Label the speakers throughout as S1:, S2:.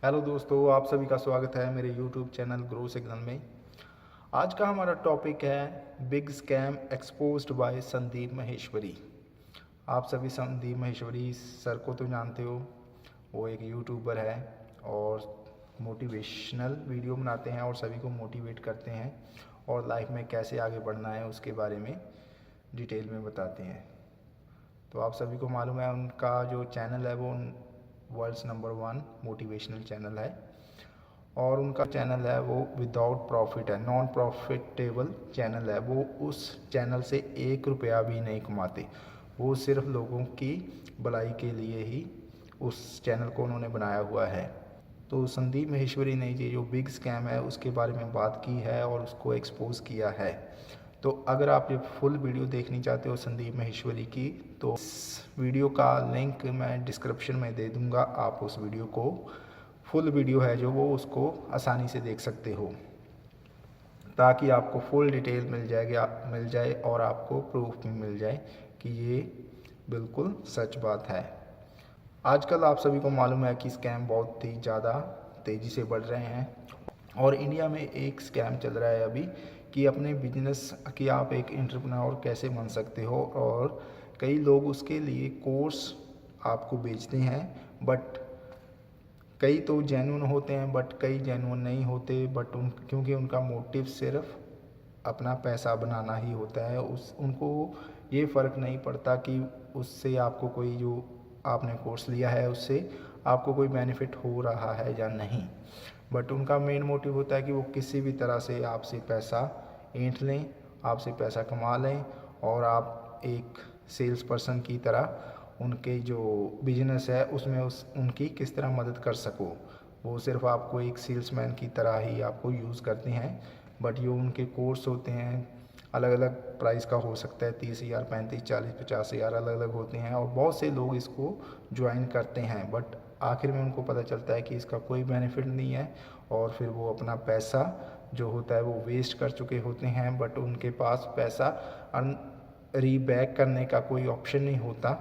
S1: Hello दोस्तों, आप सभी का स्वागत है मेरे यूट्यूब चैनल ग्रो सिग्नल में। आज का हमारा टॉपिक है big scam exposed by Sandeep Maheshwari. आप सभी संदीप माहेश्वरी सर को तो जानते हो। वो एक यूट्यूबर है और मोटिवेशनल वीडियो बनाते हैं और सभी को मोटिवेट करते हैं और लाइफ में कैसे आगे बढ़ना है उसके बारे में डिटेल में बताते हैं। तो आप सभी को मालूम है उनका जो चैनल है वो वर्ल्ड्स नंबर 1 मोटिवेशनल चैनल है और उनका चैनल है वो विदाउट प्रॉफिट है, नॉन प्रॉफिटेबल चैनल है। वो उस चैनल से 1 रुपया भी नहीं कमाते। वो सिर्फ लोगों की भलाई के लिए ही उस चैनल को उन्होंने बनाया हुआ है। तो संदीप माहेश्वरी ने ये जो बिग स्कैम है उसके बारे में बात की है और उसको एक्सपोज किया है। तो अगर आप ये फुल वीडियो देखनी चाहते हो संदीप माहेश्वरी की, तो इस वीडियो का लिंक मैं डिस्क्रिप्शन में दे दूंगा। आप उस वीडियो को, फुल वीडियो है जो, वो उसको आसानी से देख सकते हो ताकि आपको फुल डिटेल मिल जाए और आपको प्रूफ भी मिल जाए कि ये बिल्कुल सच बात है। आजकल आप सभी को मालूम है कि स्कैम बहुत ही ज़्यादा तेज़ी से बढ़ रहे हैं और इंडिया में एक स्कैम चल रहा है अभी कि अपने बिजनेस की आप एक एंटरप्रेन्योर कैसे बन सकते हो, और कई लोग उसके लिए कोर्स आपको बेचते हैं। बट कई तो जेन्युइन होते हैं बट कई जेन्युइन नहीं होते, बट क्योंकि उनका मोटिव सिर्फ अपना पैसा बनाना ही होता है। उनको ये फ़र्क नहीं पड़ता कि उससे आपको कोई, जो आपने कोर्स लिया है उससे आपको कोई बेनिफिट हो रहा है या नहीं। बट उनका मेन मोटिव होता है कि वो किसी भी तरह से आपसे पैसा ऐंठ लें, आपसे पैसा कमा लें और आप एक सेल्स पर्सन की तरह उनके जो बिजनेस है उसमें उनकी किस तरह मदद कर सको। वो सिर्फ आपको एक सेल्समैन की तरह ही आपको यूज़ करते हैं। बट जो उनके कोर्स होते हैं अलग अलग प्राइस का हो सकता है, 30,000, 35, 40, 50,000 अलग अलग होते हैं और बहुत से लोग इसको ज्वाइन करते हैं। बट आखिर में उनको पता चलता है कि इसका कोई बेनिफिट नहीं है और फिर वो अपना पैसा जो होता है वो वेस्ट कर चुके होते हैं। बट उनके पास पैसा रीबैक करने का कोई ऑप्शन नहीं होता।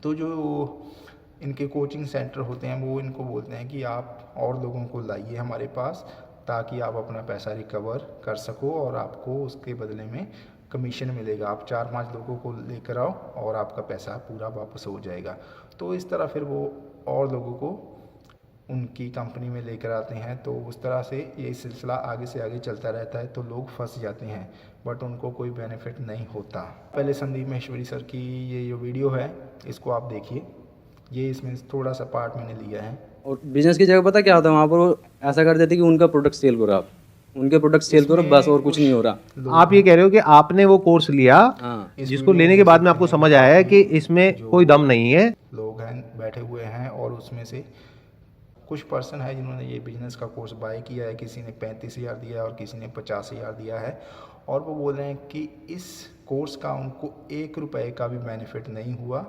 S1: तो जो इनके कोचिंग सेंटर होते हैं वो इनको बोलते हैं कि आप और लोगों को लाइए हमारे पास ताकि आप अपना पैसा रिकवर कर सको और आपको उसके बदले में कमीशन मिलेगा। आप 4-5 लोगों को लेकर आओ और आपका पैसा पूरा वापस हो जाएगा। तो इस तरह फिर वो और लोगों को उनकी कंपनी में लेकर आते हैं। तो उस तरह से ये सिलसिला आगे से आगे चलता रहता है। तो लोग फंस जाते हैं बट उनको कोई बेनिफिट नहीं होता। पहले संदीप माहेश्वरी सर की ये जो वीडियो है इसको आप देखिए। ये इसमें थोड़ा सा पार्ट मैंने लिया है।
S2: और बिजनेस की जगह पता क्या होता है, वहाँ पर वो ऐसा कर देते कि उनका प्रोडक्ट सेल करो, आप उनके प्रोडक्ट सेल करो बस, और कुछ नहीं हो रहा।
S3: आप ये कह रहे हो कि आपने वो कोर्स लिया,
S2: हाँ,
S3: जिसको लेने के बाद में आपको समझ आया है कि इसमें कोई दम नहीं है।
S1: लोग हैं बैठे हुए हैं और उसमें से कुछ पर्सन है जिन्होंने ये बिजनेस का कोर्स बाय किया है। किसी ने 35,000 दिया है और किसी ने 50,000 दिया है और वो बोल रहे हैं कि इस कोर्स का उनको 1 रुपए का भी बेनिफिट नहीं हुआ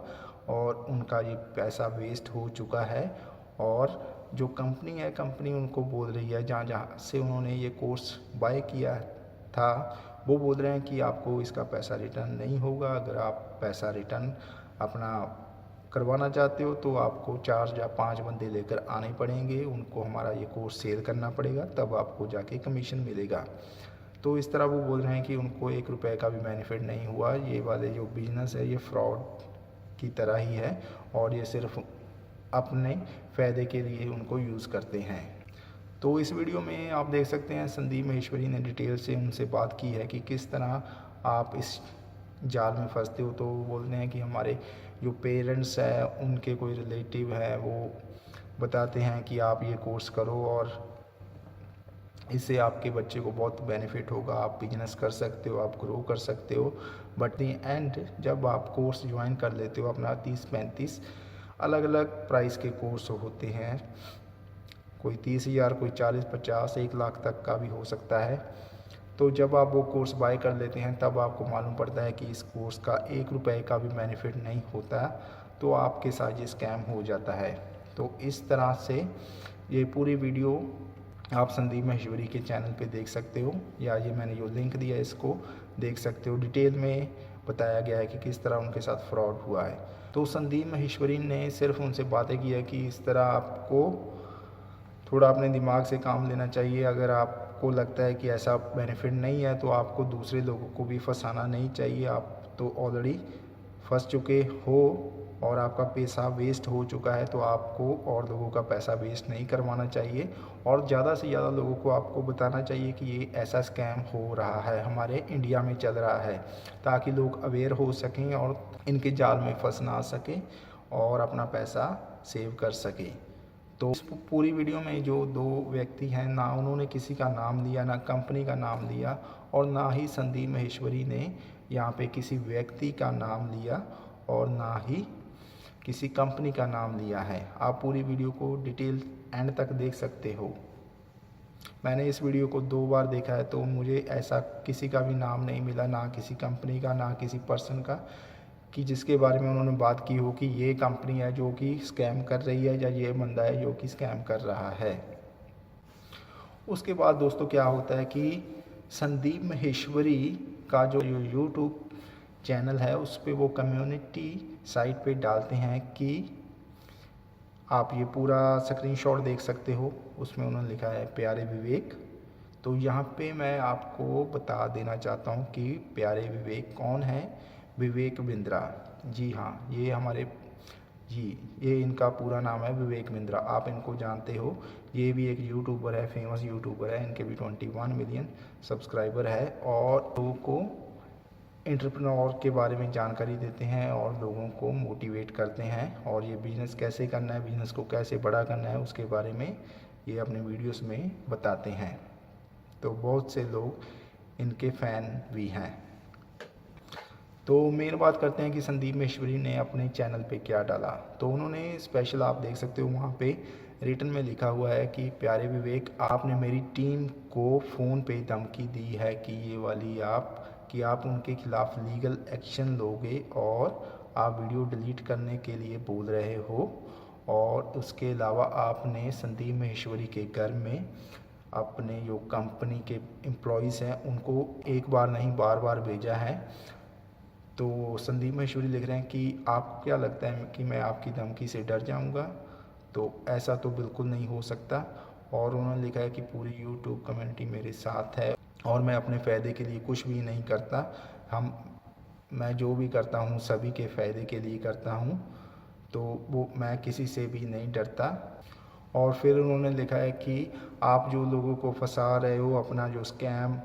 S1: और उनका ये पैसा वेस्ट हो चुका है। और जो कंपनी है, कंपनी उनको बोल रही है, जहाँ जहाँ से उन्होंने ये कोर्स बाय किया था, वो बोल रहे हैं कि आपको इसका पैसा रिटर्न नहीं होगा। अगर आप पैसा रिटर्न अपना करवाना चाहते हो तो आपको 4 या 5 बंदे लेकर आने पड़ेंगे, उनको हमारा ये कोर्स सेल करना पड़ेगा, तब आपको जाके कमीशन मिलेगा। तो इस तरह वो बोल रहे हैं कि उनको 1 रुपए का भी बेनिफिट नहीं हुआ। ये वाले जो बिजनेस है ये फ्रॉड की तरह ही है और ये सिर्फ अपने फ़ायदे के लिए उनको यूज़ करते हैं। तो इस वीडियो में आप देख सकते हैं संदीप माहेश्वरी ने डिटेल से उनसे बात की है कि किस तरह आप इस जाल में फंसते हो। तो वो बोलते हैं कि हमारे जो पेरेंट्स हैं उनके कोई रिलेटिव है वो बताते हैं कि आप ये कोर्स करो और इससे आपके बच्चे को बहुत बेनिफिट होगा, आप बिजनेस कर सकते हो, आप ग्रो कर सकते हो। बट दी एंड जब आप कोर्स ज्वाइन कर लेते हो अपना 30-35 अलग अलग प्राइस के कोर्स होते हैं, कोई 30,000, कोई 40-50, 1 लाख तक का भी हो सकता है। तो जब आप वो कोर्स बाय कर लेते हैं तब आपको मालूम पड़ता है कि इस कोर्स का 1 रुपए का भी बेनिफिट नहीं होता, तो आपके साथ ये स्कैम हो जाता है। तो इस तरह से ये पूरी वीडियो आप संदीप माहेश्वरी के चैनल पे देख सकते हो, या ये मैंने जो लिंक दिया है इसको देख सकते हो। डिटेल में बताया गया है कि किस तरह उनके साथ फ्रॉड हुआ है। तो संदीप माहेश्वरी ने सिर्फ उनसे बातें की है कि इस तरह आपको थोड़ा अपने दिमाग से काम लेना चाहिए। अगर आपको लगता है कि ऐसा बेनिफिट नहीं है तो आपको दूसरे लोगों को भी फंसाना नहीं चाहिए। आप तो ऑलरेडी फंस चुके हो और आपका पैसा वेस्ट हो चुका है, तो आपको और लोगों का पैसा वेस्ट नहीं करवाना चाहिए और ज़्यादा से ज़्यादा लोगों को आपको बताना चाहिए कि ये ऐसा स्कैम हो रहा है, हमारे इंडिया में चल रहा है, ताकि लोग अवेयर हो सकें और इनके जाल में फंस ना सकें और अपना पैसा सेव कर सकें। तो इस पूरी वीडियो में जो दो व्यक्ति हैं, ना उन्होंने किसी का नाम लिया, ना कंपनी का नाम लिया और ना ही संदीप माहेश्वरी ने यहाँ पे किसी व्यक्ति का नाम लिया और ना ही किसी कंपनी का नाम लिया है। आप पूरी वीडियो को डिटेल एंड तक देख सकते हो। मैंने इस वीडियो को 2 बार देखा है, तो मुझे ऐसा किसी का भी नाम नहीं मिला, ना किसी कंपनी का, ना किसी पर्सन का, कि जिसके बारे में उन्होंने बात की हो कि ये कंपनी है जो कि स्कैम कर रही है या ये बंदा है जो कि स्कैम कर रहा है। उसके बाद दोस्तों क्या होता है कि संदीप माहेश्वरी का जो यूट्यूब चैनल है उस पे वो कम्युनिटी साइट पे डालते हैं कि आप ये पूरा स्क्रीनशॉट देख सकते हो। उसमें उन्होंने लिखा है प्यारे विवेक। तो यहाँ पे मैं आपको बता देना चाहता हूँ कि प्यारे विवेक कौन है। विवेक बिंद्रा, जी हाँ, ये इनका पूरा नाम है विवेक बिंद्रा। आप इनको जानते हो, ये भी एक यूट्यूबर है, फेमस यूट्यूबर है। इनके भी 21 मिलियन सब्सक्राइबर है और लोगों को एंटरप्रेन्योर के बारे में जानकारी देते हैं और लोगों को मोटिवेट करते हैं और ये बिज़नेस कैसे करना है, बिज़नेस को कैसे बड़ा करना है, उसके बारे में ये अपने वीडियोस में बताते हैं। तो बहुत से लोग इनके फ़ैन भी हैं। तो मेन बात करते हैं कि संदीप माहेश्वरी ने अपने चैनल पे क्या डाला। तो उन्होंने स्पेशल, आप देख सकते हो वहाँ पे रिटन में लिखा हुआ है कि प्यारे विवेक, आपने मेरी टीम को फ़ोन पे धमकी दी है कि ये वाली कि आप उनके खिलाफ़ लीगल एक्शन लोगे और आप वीडियो डिलीट करने के लिए बोल रहे हो। और उसके अलावा आपने संदीप माहेश्वरी के घर में अपने जो कंपनी के एम्प्लॉयज़ हैं उनको एक बार नहीं बार बार भेजा है। तो संदीप माहेश्वरी लिख रहे हैं कि आपको क्या लगता है कि मैं आपकी धमकी से डर जाऊंगा? तो ऐसा तो बिल्कुल नहीं हो सकता। और उन्होंने लिखा है कि पूरी यूट्यूब कम्युनिटी मेरे साथ है और मैं अपने फ़ायदे के लिए कुछ भी नहीं करता। मैं जो भी करता हूँ सभी के फ़ायदे के लिए करता हूँ, तो वो मैं किसी से भी नहीं डरता। और फिर उन्होंने लिखा है कि आप जो लोगों को फंसा रहे हो, अपना जो स्कैम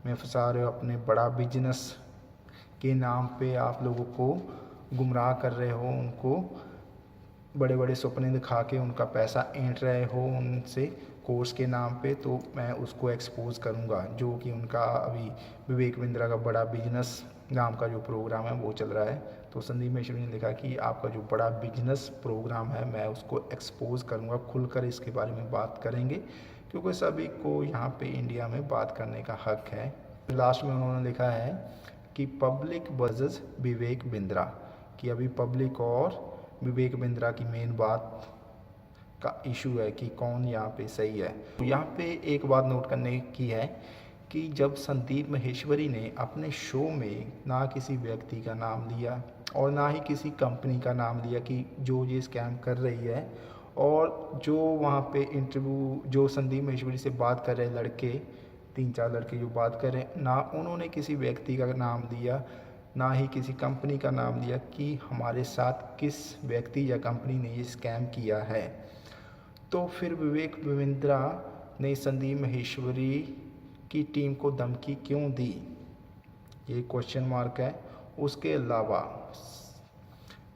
S1: में फंसा रहे हो, अपने बड़ा बिजनेस के नाम पे आप लोगों को गुमराह कर रहे हो, उनको बड़े बड़े सपने दिखा के उनका पैसा ऐंठ रहे हो उनसे कोर्स के नाम पे, तो मैं उसको एक्सपोज करूँगा। जो कि उनका अभी विवेक बिंद्रा का बड़ा बिजनेस नाम का जो प्रोग्राम है वो चल रहा है। तो संदीप माहेश्वरी ने लिखा कि आपका जो बड़ा बिजनेस प्रोग्राम है मैं उसको एक्सपोज करूँगा, खुलकर इसके बारे में बात करेंगे, क्योंकि सभी को यहाँ पे इंडिया में बात करने का हक है। लास्ट में उन्होंने लिखा है कि पब्लिक वर्सेस विवेक बिंद्रा, कि अभी पब्लिक और विवेक बिंद्रा की मेन बात का इशू है कि कौन यहाँ पे सही है। तो यहाँ पे एक बात नोट करने की है कि जब संदीप माहेश्वरी ने अपने शो में ना किसी व्यक्ति का नाम लिया और ना ही किसी कंपनी का नाम लिया कि जो ये स्कैम कर रही है, और जो वहाँ पे इंटरव्यू जो संदीप माहेश्वरी से बात कर रहे लड़के, 3-4 लड़के जो बात कर रहे हैं, ना उन्होंने किसी व्यक्ति का नाम लिया ना ही किसी कंपनी का नाम लिया कि हमारे साथ किस व्यक्ति या कंपनी ने ये स्कैम किया है। तो फिर विवेक बिंद्रा ने संदीप माहेश्वरी की टीम को धमकी क्यों दी, ये क्वेश्चन मार्क है। उसके अलावा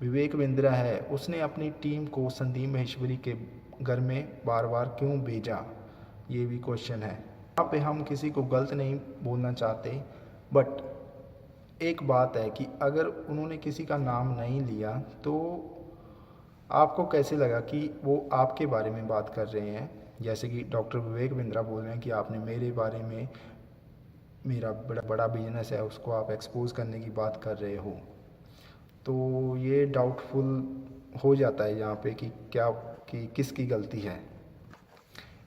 S1: विवेक बिंद्रा है, उसने अपनी टीम को संदीप माहेश्वरी के घर में बार बार क्यों भेजा, ये भी क्वेश्चन है। यहाँ पे हम किसी को गलत नहीं बोलना चाहते, बट एक बात है कि अगर उन्होंने किसी का नाम नहीं लिया तो आपको कैसे लगा कि वो आपके बारे में बात कर रहे हैं। जैसे कि डॉक्टर विवेक बिंद्रा बोल रहे हैं कि आपने मेरे बारे में, मेरा बड़ा बिजनेस है उसको आप एक्सपोज करने की बात कर रहे हो। तो ये डाउटफुल हो जाता है यहाँ पे कि किसकी गलती है।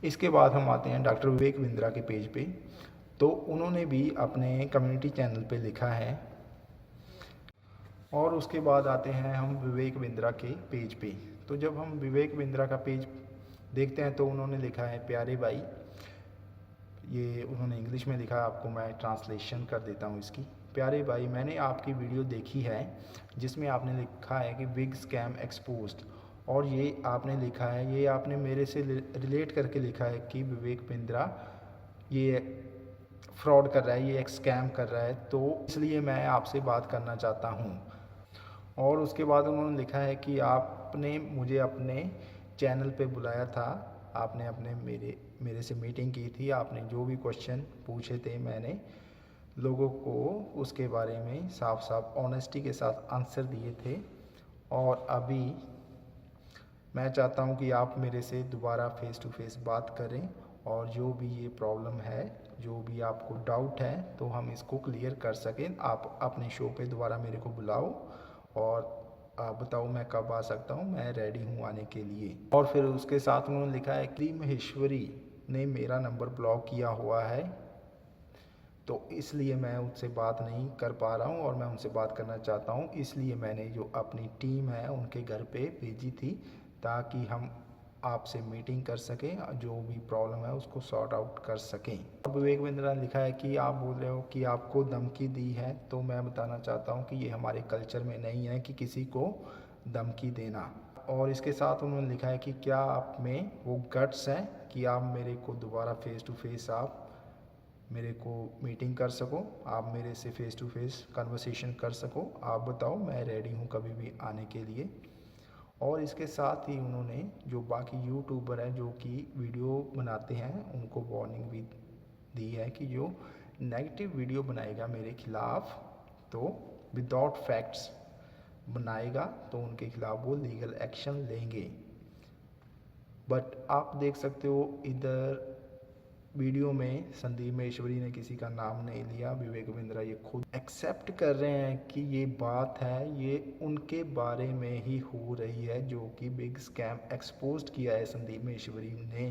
S1: इसके बाद हम आते हैं डॉक्टर विवेक बिंद्रा के पेज पे। तो उन्होंने भी अपने कम्युनिटी चैनल पे लिखा है। और उसके बाद आते हैं हम विवेक बिंद्रा के पेज पे। तो जब हम विवेक बिंद्रा का पेज देखते हैं। तो उन्होंने लिखा है प्यारे भाई, ये उन्होंने इंग्लिश में लिखा है, आपको मैं ट्रांसलेशन कर देता हूँ इसकी। प्यारे भाई, मैंने आपकी वीडियो देखी है जिसमें आपने लिखा है कि बिग स्कैम एक्सपोज्ड, और ये आपने लिखा है, ये आपने मेरे से रिलेट करके लिखा है कि विवेक बिंद्रा ये फ्रॉड कर रहा है, ये एक स्कैम कर रहा है, तो इसलिए मैं आपसे बात करना चाहता हूँ। और उसके बाद उन्होंने लिखा है कि आपने मुझे अपने चैनल पे बुलाया था, आपने अपने मेरे से मीटिंग की थी, आपने जो भी क्वेश्चन पूछे थे मैंने लोगों को उसके बारे में साफ साफ ऑनेस्टी के साथ आंसर दिए थे। और अभी मैं चाहता हूं कि आप मेरे से दोबारा फेस टू फेस बात करें, और जो भी ये प्रॉब्लम है, जो भी आपको डाउट है, तो हम इसको क्लियर कर सकें। आप अपने शो पे दोबारा मेरे को बुलाओ और आप बताओ मैं कब आ सकता हूँ, मैं रेडी हूँ आने के लिए। और फिर उसके साथ उन्होंने लिखा है कि महेश्वरी ने मेरा नंबर ब्लॉक किया हुआ है, तो इसलिए मैं उनसे बात नहीं कर पा रहा हूँ और मैं उनसे बात करना चाहता हूँ। इसलिए मैंने जो अपनी टीम है उनके घर पे भेजी थी ताकि हम आपसे मीटिंग कर सकें, जो भी प्रॉब्लम है उसको सॉर्ट आउट कर सकें। विवेक बिंद्रा ने लिखा है कि आप बोल रहे हो कि आपको धमकी दी है, तो मैं बताना चाहता हूँ कि ये हमारे कल्चर में नहीं है कि किसी को धमकी देना। और इसके साथ उन्होंने लिखा है कि क्या आप में वो गट्स हैं कि आप मेरे को दोबारा फेस टू फेस आप मेरे को मीटिंग कर सको, आप मेरे से फेस टू फेस कन्वर्सेशन कर सको। आप बताओ, मैं रेडी हूँ कभी भी आने के लिए। और इसके साथ ही उन्होंने जो बाकी यूट्यूबर हैं जो कि वीडियो बनाते हैं उनको वार्निंग भी दी है कि जो नेगेटिव वीडियो बनाएगा मेरे खिलाफ, तो विदाउट फैक्ट्स बनाएगा, तो उनके खिलाफ वो लीगल एक्शन लेंगे। बट आप देख सकते हो इधर वीडियो में संदीप महेश्वरी ने किसी का नाम नहीं लिया। विवेक बिंद्रा ये खुद एक्सेप्ट कर रहे हैं कि ये बात है, ये उनके बारे में ही हो रही है, जो कि बिग स्कैम एक्सपोज्ड किया है संदीप महेश्वरी ने।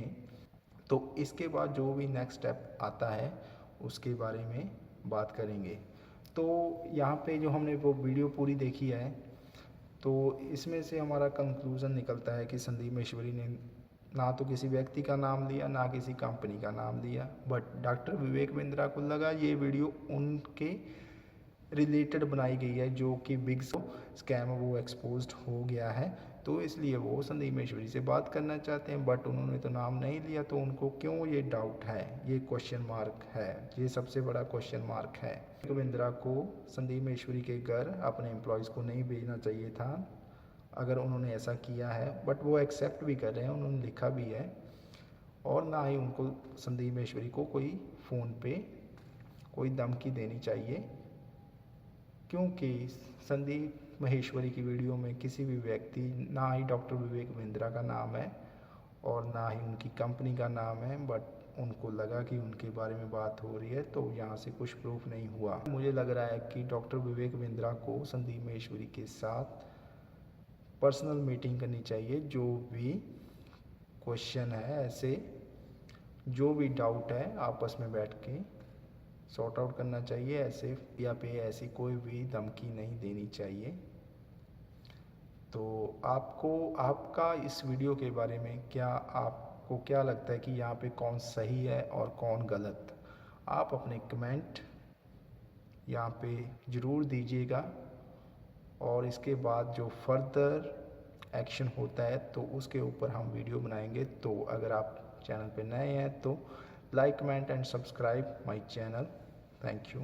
S1: तो इसके बाद जो भी नेक्स्ट स्टेप आता है उसके बारे में बात करेंगे। तो यहाँ पे जो हमने वो वीडियो पूरी देखी है, तो इसमें से हमारा कंक्लूज़न निकलता है कि संदीप महेश्वरी ने ना तो किसी व्यक्ति का नाम लिया, ना किसी कंपनी का नाम लिया, बट डॉक्टर विवेक बिंद्रा को लगा ये वीडियो उनके रिलेटेड बनाई गई है, जो कि बिग स्कैम वो एक्सपोज्ड हो गया है, तो इसलिए वो संदीप महेश्वरी से बात करना चाहते हैं। बट उन्होंने तो नाम नहीं लिया, तो उनको क्यों ये डाउट है, ये क्वेश्चन मार्क है, ये सबसे बड़ा क्वेश्चन मार्क है। विवेक बिंद्रा को संदीप महेश्वरी के घर अपने एम्प्लॉयज़ को नहीं भेजना चाहिए था अगर उन्होंने ऐसा किया है, बट वो एक्सेप्ट भी कर रहे हैं, उन्होंने लिखा भी है। और ना ही उनको संदीप महेश्वरी को कोई फ़ोन पे कोई धमकी देनी चाहिए, क्योंकि संदीप महेश्वरी की वीडियो में किसी भी व्यक्ति, ना ही डॉक्टर विवेक बिंद्रा का नाम है और ना ही उनकी कंपनी का नाम है, बट उनको लगा कि उनके बारे में बात हो रही है, तो यहाँ से कुछ प्रूफ नहीं हुआ। मुझे लग रहा है कि डॉक्टर विवेक बिंद्रा को संदीप महेश्वरी के साथ पर्सनल मीटिंग करनी चाहिए। जो भी क्वेश्चन है, ऐसे जो भी डाउट है, आपस में बैठ के सॉर्ट आउट करना चाहिए। ऐसे या पे ऐसी कोई भी धमकी नहीं देनी चाहिए। तो आपको, आपका इस वीडियो के बारे में क्या, आपको क्या लगता है कि यहाँ पे कौन सही है और कौन गलत? आप अपने कमेंट यहाँ पे ज़रूर दीजिएगा, और इसके बाद जो फर्दर एक्शन होता है तो उसके ऊपर हम वीडियो बनाएंगे। तो अगर आप चैनल पे नए हैं तो like, comment and subscribe my channel. Thank you.